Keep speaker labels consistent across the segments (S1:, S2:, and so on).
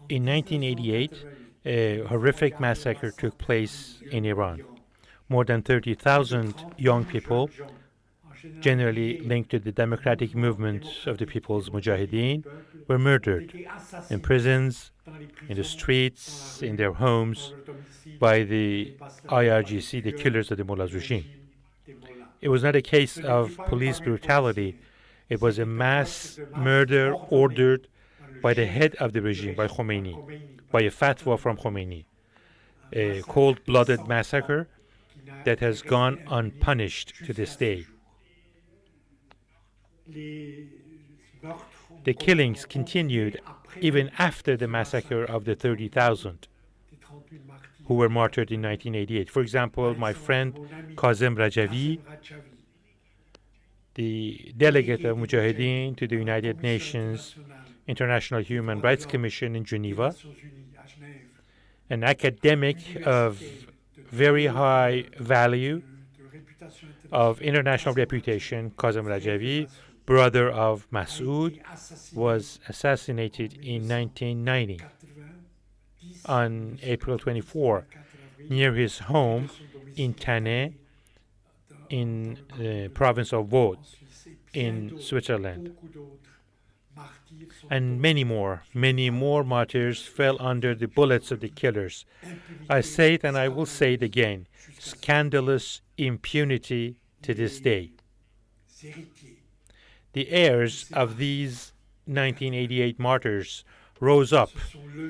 S1: In 1988, a horrific massacre took place in Iran. More than 30,000 young people, generally linked to the democratic movement of the People's Mujahideen, were murdered in prisons, in the streets, in their homes by the IRGC, the killers of the mullah's regime. It was not a case of police brutality. It was a mass murder ordered by the head of the regime, by Khomeini, by a fatwa from Khomeini. A cold-blooded massacre that has gone unpunished to this day. The killings continued even after the massacre of the 30,000 who were martyred in 1988. For example, my friend Kazem Rajavi, the delegate of Mujahideen to the United Nations International Human Rights Commission in Geneva, an academic of very high value, of international reputation, Kazem Rajavi, brother of Masoud, was assassinated in 1990 on April 24 near his home in Tannay in the province of Vaud in Switzerland. And many more martyrs fell under the bullets of the killers. I say it and I will say it again. Scandalous impunity to this day. The heirs of these 1988 martyrs rose up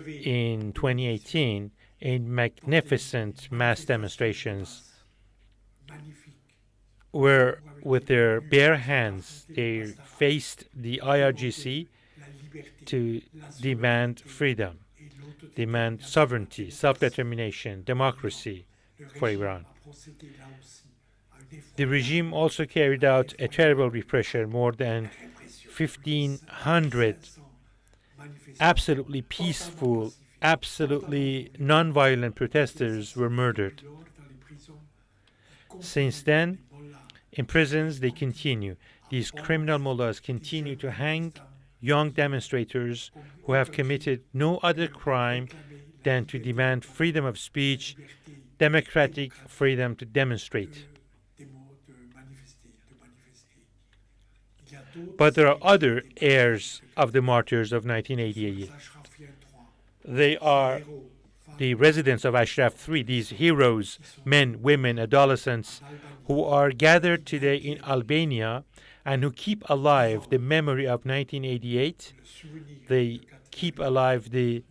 S1: in 2018 in magnificent mass demonstrations where with their bare hands they faced the IRGC to demand freedom, demand sovereignty, self-determination, democracy for Iran. The regime also carried out a terrible repression. More than 1,500 absolutely peaceful, absolutely non-violent protesters were murdered. Since then, in prisons, they continue. These criminal mullahs continue to hang young demonstrators who have committed no other crime than to demand freedom of speech, democratic freedom to demonstrate. But there are other heirs of the martyrs of 1988. They are the residents of Ashraf III, these heroes, men, women, adolescents, who are gathered today in Albania and who keep alive the memory of 1988. They keep alive the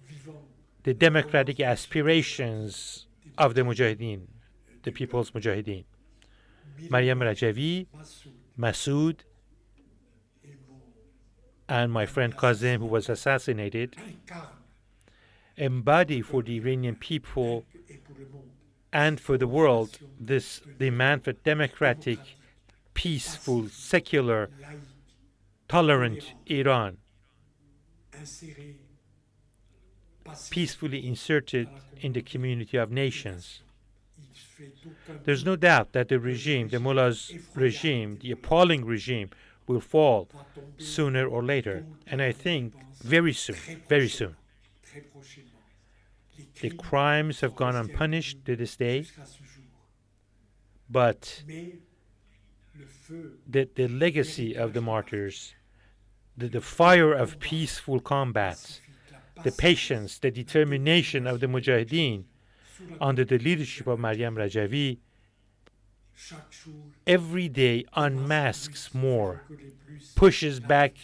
S1: democratic aspirations of the Mujahideen, the People's Mujahideen. Maryam Rajavi, Masoud, and my friend Kazem, who was assassinated, embody for the Iranian people and for the world this demand for democratic, peaceful, secular, tolerant Iran, peacefully inserted in the community of nations. There's no doubt that the regime, the mullah's regime, the appalling regime, will fall sooner or later. And I think very soon, very soon. The crimes have gone unpunished to this day, but the legacy of the martyrs, the fire of peaceful combat, the patience, the determination of the Mujahideen under the leadership of Maryam Rajavi, every day unmasks more, pushes back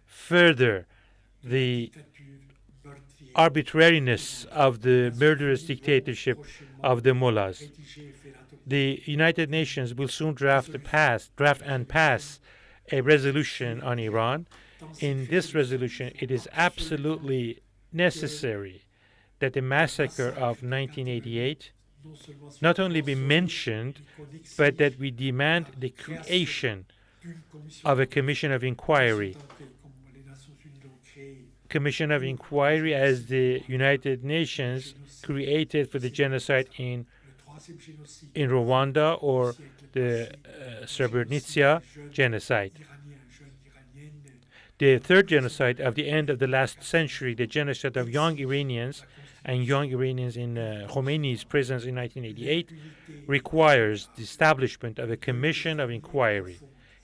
S1: further the arbitrariness of the murderous dictatorship of the mullahs. The United Nations will soon draft and pass a resolution on Iran. In this resolution, it is absolutely necessary that the massacre of 1988 not only be mentioned, but that we demand the creation of a commission of inquiry. Commission of inquiry as the United Nations created for the genocide in Rwanda or the Srebrenica genocide. The third genocide of the end of the last century, the genocide of young Iranians and young Iranians in Khomeini's prisons in 1988, requires the establishment of a commission of inquiry.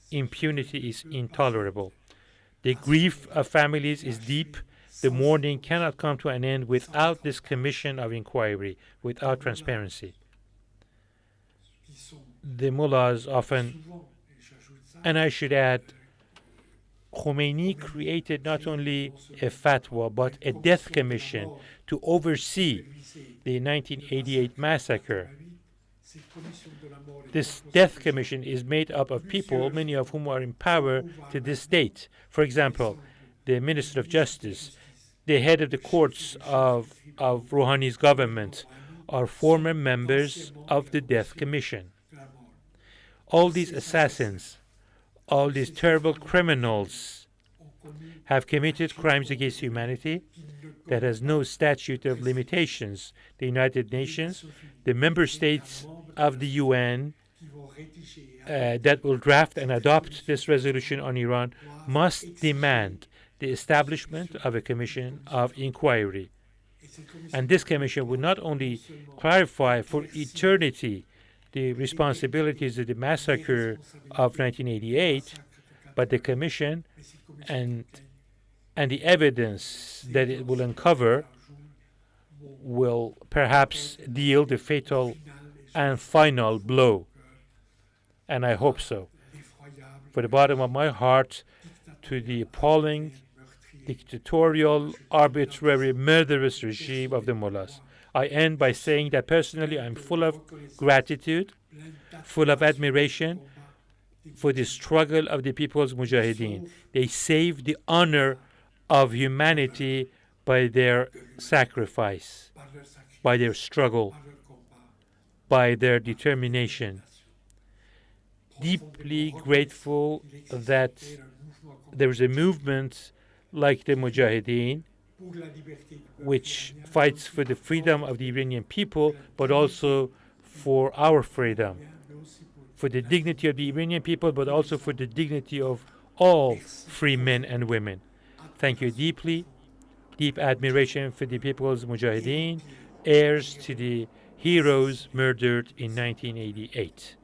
S1: Impunity is intolerable. The grief of families is deep. The mourning cannot come to an end without this commission of inquiry, without transparency. The mullahs often, and I should add, Khomeini created not only a fatwa but a death commission to oversee the 1988 massacre. This death commission is made up of people, many of whom are in power to this date. For example, the Minister of Justice, the head of the courts of Rouhani's government, are former members of the death commission. All these assassins, all these terrible criminals have committed crimes against humanity that has no statute of limitations. The United Nations, the member states of the UN that will draft and adopt this resolution on Iran must demand the establishment of a commission of inquiry. And this commission will not only clarify for eternity the responsibilities of the massacre of 1988, but the commission and the evidence that it will uncover will perhaps deal the fatal and final blow. And I hope so. For the bottom of my heart, to the appalling, dictatorial, arbitrary, murderous regime of the mullahs. I end by saying that personally I'm full of gratitude, full of admiration for the struggle of the people's mujahideen. They saved the honor of humanity by their sacrifice, by their struggle, by their determination. Deeply grateful that there is a movement like the Mujahideen, which fights for the freedom of the Iranian people, but also for our freedom, for the dignity of the Iranian people, but also for the dignity of all free men and women. Thank you deeply. Deep admiration for the people's Mujahideen, heirs to the heroes murdered in 1988.